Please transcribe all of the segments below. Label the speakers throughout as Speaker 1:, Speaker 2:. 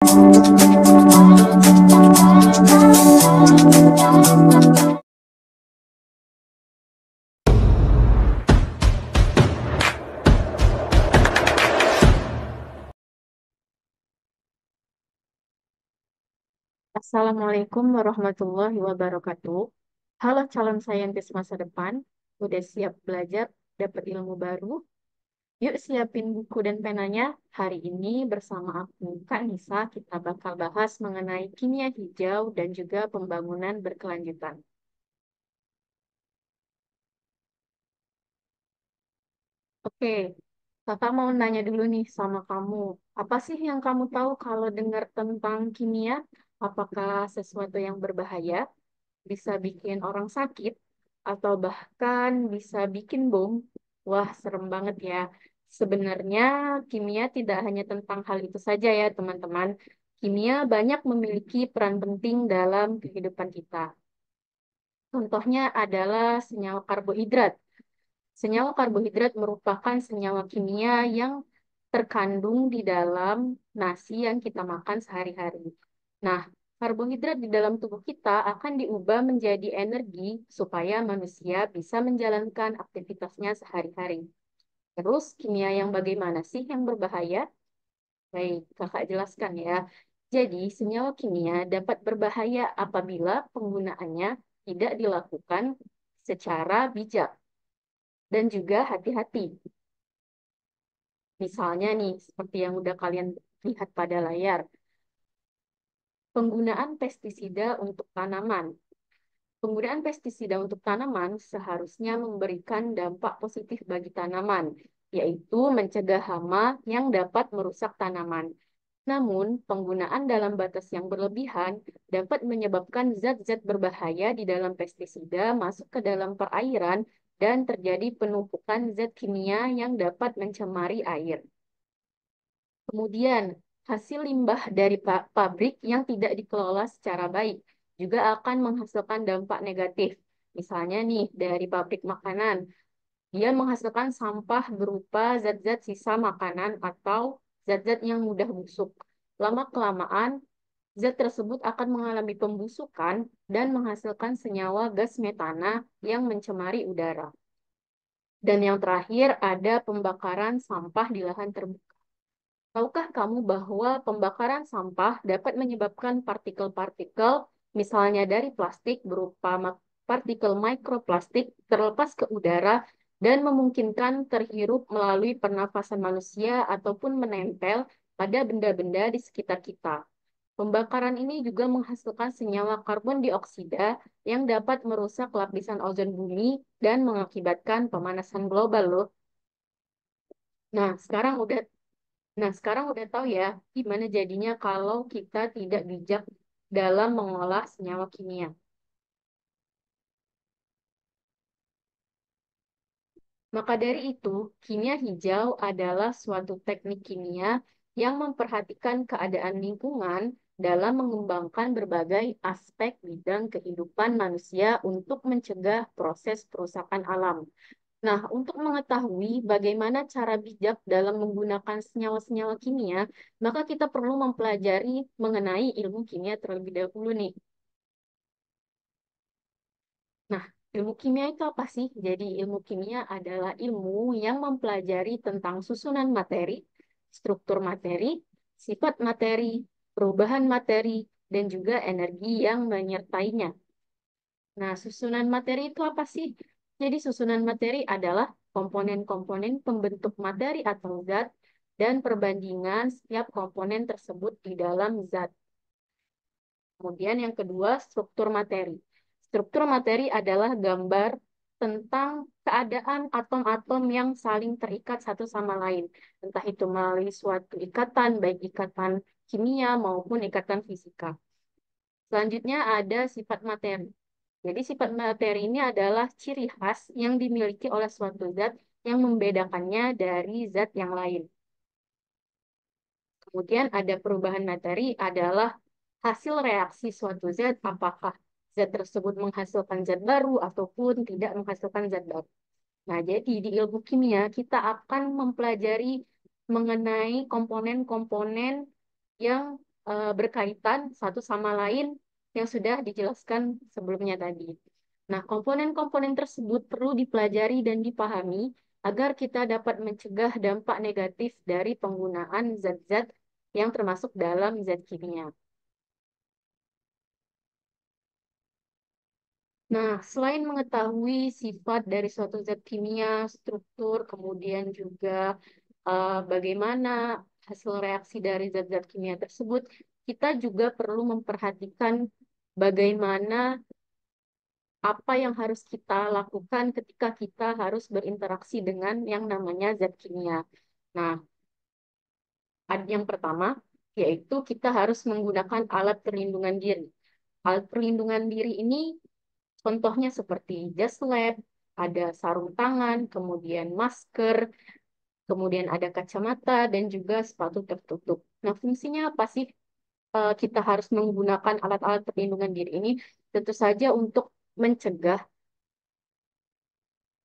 Speaker 1: Assalamualaikum warahmatullahi wabarakatuh. Halo calon saintis masa depan, udah siap belajar, dapat ilmu baru? Yuk siapin buku dan penanya. Hari ini bersama aku, Kak Nisa, kita bakal bahas mengenai kimia hijau dan juga pembangunan berkelanjutan. Oke, kakak mau nanya dulu nih sama kamu. Apa sih yang kamu tahu kalau dengar tentang kimia? Apakah sesuatu yang berbahaya? Bisa bikin orang sakit, atau bahkan bisa bikin bom. Wah, serem banget ya. Sebenarnya kimia tidak hanya tentang hal itu saja ya, teman-teman. Kimia banyak memiliki peran penting dalam kehidupan kita. Contohnya adalah senyawa karbohidrat. Senyawa karbohidrat merupakan senyawa kimia yang terkandung di dalam nasi yang kita makan sehari-hari. Nah, karbohidrat di dalam tubuh kita akan diubah menjadi energi supaya manusia bisa menjalankan aktivitasnya sehari-hari. Terus, kimia yang bagaimana sih yang berbahaya? Baik, kakak jelaskan ya. Jadi, senyawa kimia dapat berbahaya apabila penggunaannya tidak dilakukan secara bijak dan juga hati-hati. Misalnya nih, seperti yang udah kalian lihat pada layar, penggunaan pestisida untuk tanaman. Penggunaan pestisida untuk tanaman seharusnya memberikan dampak positif bagi tanaman, yaitu mencegah hama yang dapat merusak tanaman. Namun, penggunaan dalam batas yang berlebihan dapat menyebabkan zat-zat berbahaya di dalam pestisida masuk ke dalam perairan dan terjadi penumpukan zat kimia yang dapat mencemari air. Kemudian, hasil limbah dari pabrik yang tidak dikelola secara baik juga akan menghasilkan dampak negatif. Misalnya nih, dari pabrik makanan, dia menghasilkan sampah berupa zat-zat sisa makanan atau zat-zat yang mudah busuk. Lama-kelamaan, zat tersebut akan mengalami pembusukan dan menghasilkan senyawa gas metana yang mencemari udara. Dan yang terakhir, ada pembakaran sampah di lahan terbuka. Tahukah kamu bahwa pembakaran sampah dapat menyebabkan partikel-partikel, misalnya dari plastik berupa partikel mikroplastik terlepas ke udara dan memungkinkan terhirup melalui pernafasan manusia ataupun menempel pada benda-benda di sekitar kita. Pembakaran ini juga menghasilkan senyawa karbon dioksida yang dapat merusak lapisan ozon bumi dan mengakibatkan pemanasan global loh. Nah, sekarang udah tahu ya gimana jadinya kalau kita tidak bijak dalam mengolah senyawa kimia. Maka dari itu, kimia hijau adalah suatu teknik kimia yang memperhatikan keadaan lingkungan dalam mengembangkan berbagai aspek bidang kehidupan manusia untuk mencegah proses perusakan alam. Nah, untuk mengetahui bagaimana cara bijak dalam menggunakan senyawa-senyawa kimia, maka kita perlu mempelajari mengenai ilmu kimia terlebih dahulu nih. Nah, ilmu kimia itu apa sih? Jadi, ilmu kimia adalah ilmu yang mempelajari tentang susunan materi, struktur materi, sifat materi, perubahan materi, dan juga energi yang menyertainya. Nah, susunan materi itu apa sih? Jadi, susunan materi adalah komponen-komponen pembentuk materi atau zat dan perbandingan setiap komponen tersebut di dalam zat. Kemudian yang kedua, struktur materi. Struktur materi adalah gambar tentang keadaan atom-atom yang saling terikat satu sama lain. Entah itu melalui suatu ikatan, baik ikatan kimia maupun ikatan fisika. Selanjutnya ada sifat materi. Jadi sifat materi ini adalah ciri khas yang dimiliki oleh suatu zat yang membedakannya dari zat yang lain. Kemudian ada perubahan materi adalah hasil reaksi suatu zat, apakah zat tersebut menghasilkan zat baru ataupun tidak menghasilkan zat baru. Nah, jadi di ilmu kimia kita akan mempelajari mengenai komponen-komponen yang berkaitan satu sama lain yang sudah dijelaskan sebelumnya tadi. Nah, komponen-komponen tersebut perlu dipelajari dan dipahami agar kita dapat mencegah dampak negatif dari penggunaan zat-zat yang termasuk dalam zat kimia. Nah, selain mengetahui sifat dari suatu zat kimia, struktur, kemudian juga bagaimana hasil reaksi dari zat-zat kimia tersebut, kita juga perlu memperhatikan bagaimana apa yang harus kita lakukan ketika kita harus berinteraksi dengan yang namanya zat kimia. Nah, yang pertama yaitu kita harus menggunakan alat perlindungan diri. Alat perlindungan diri ini contohnya seperti jas lab, ada sarung tangan, kemudian masker, kemudian ada kacamata dan juga sepatu tertutup. Nah, fungsinya apa sih kita harus menggunakan alat-alat perlindungan diri ini? Tentu saja untuk mencegah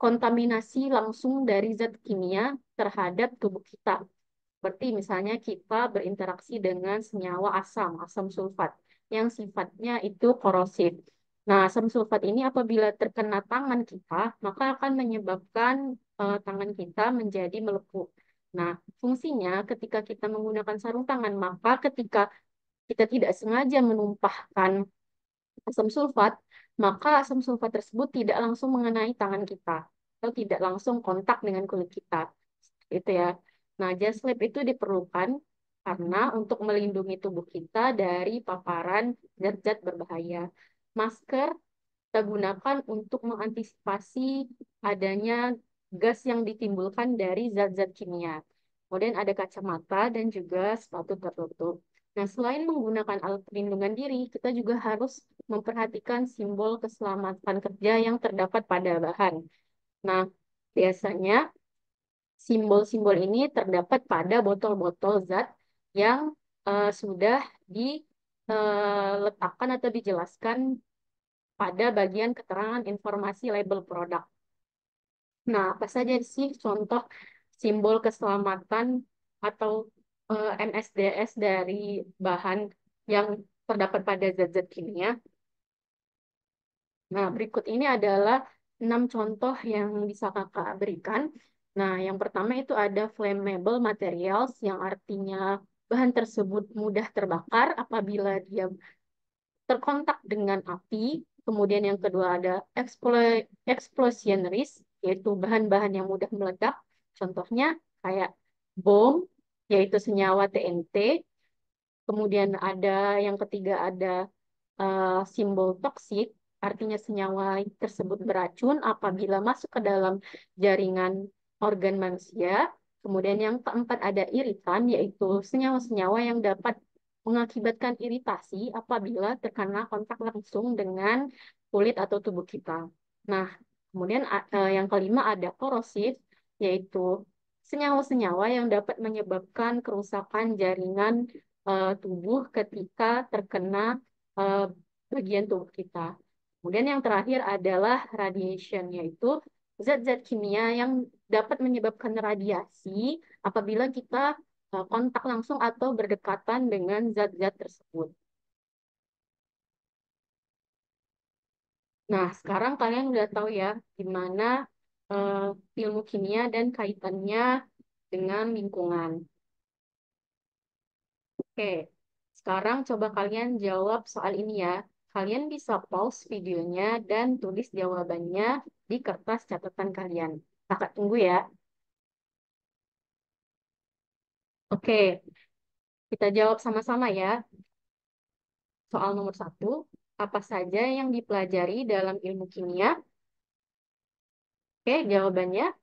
Speaker 1: kontaminasi langsung dari zat kimia terhadap tubuh kita. Seperti misalnya kita berinteraksi dengan senyawa asam, asam sulfat, yang sifatnya itu korosif. Nah, asam sulfat ini apabila terkena tangan kita, maka akan menyebabkan tangan kita menjadi melepuh. Nah, fungsinya ketika kita menggunakan sarung tangan, maka ketika kita tidak sengaja menumpahkan asam sulfat, maka asam sulfat tersebut tidak langsung mengenai tangan kita atau tidak langsung kontak dengan kulit kita. Itu ya. Nah, jas lab itu diperlukan karena untuk melindungi tubuh kita dari paparan zat-zat berbahaya. Masker kita gunakan untuk mengantisipasi adanya gas yang ditimbulkan dari zat-zat kimia. Kemudian ada kacamata dan juga sepatu tertutup. Nah, selain menggunakan alat pelindungan diri, kita juga harus memperhatikan simbol keselamatan kerja yang terdapat pada bahan. Nah, biasanya simbol-simbol ini terdapat pada botol-botol zat yang sudah diletakkan atau dijelaskan pada bagian keterangan informasi label produk. Nah, apa saja sih contoh simbol keselamatan atau NSDS dari bahan yang terdapat pada zat-zat kimia? Nah, berikut ini adalah 6 contoh yang bisa kakak berikan. Nah, yang pertama itu ada flammable materials, yang artinya bahan tersebut mudah terbakar apabila dia terkontak dengan api. Kemudian yang kedua ada explosion risk, yaitu bahan-bahan yang mudah meledak. Contohnya kayak bom, yaitu senyawa TNT. Kemudian ada yang ketiga ada simbol toksik, artinya senyawa tersebut beracun apabila masuk ke dalam jaringan organ manusia. Kemudian yang keempat ada iritan, yaitu senyawa-senyawa yang dapat mengakibatkan iritasi apabila terkena kontak langsung dengan kulit atau tubuh kita. Nah, kemudian yang kelima ada korosif, yaitu senyawa-senyawa yang dapat menyebabkan kerusakan jaringan tubuh ketika terkena eh, bagian tubuh kita. Kemudian yang terakhir adalah radiation, yaitu zat-zat kimia yang dapat menyebabkan radiasi apabila kita kontak langsung atau berdekatan dengan zat-zat tersebut. Nah, sekarang kalian udah tahu ya gimana eh, ilmu kimia dan kaitannya dengan lingkungan. Oke, sekarang coba kalian jawab soal ini ya. Kalian bisa pause videonya dan tulis jawabannya di kertas catatan kalian. Kakak tunggu ya. Oke, kita jawab sama-sama ya. Soal nomor satu, apa saja yang dipelajari dalam ilmu kimia? Oke, jawabannya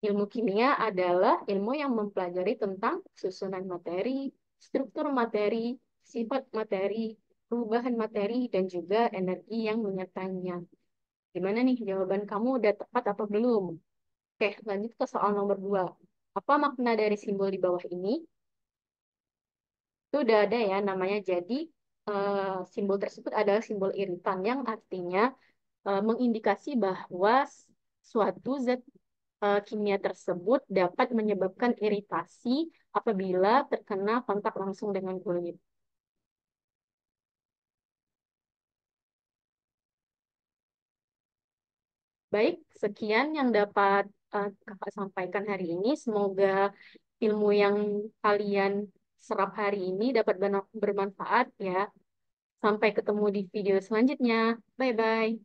Speaker 1: ilmu kimia adalah ilmu yang mempelajari tentang susunan materi, struktur materi, sifat materi, perubahan materi, dan juga energi yang menyertainya. Gimana nih jawaban kamu udah tepat apa belum? Oke, lanjut ke soal nomor dua. Apa makna dari simbol di bawah ini? Itu udah ada ya namanya. Jadi simbol tersebut adalah simbol iritan yang artinya mengindikasi bahwa suatu zat kimia tersebut dapat menyebabkan iritasi apabila terkena kontak langsung dengan kulit. Baik, sekian yang dapat Kakak sampaikan hari ini. Semoga ilmu yang kalian serap hari ini dapat bermanfaat ya. Sampai ketemu di video selanjutnya. Bye-bye.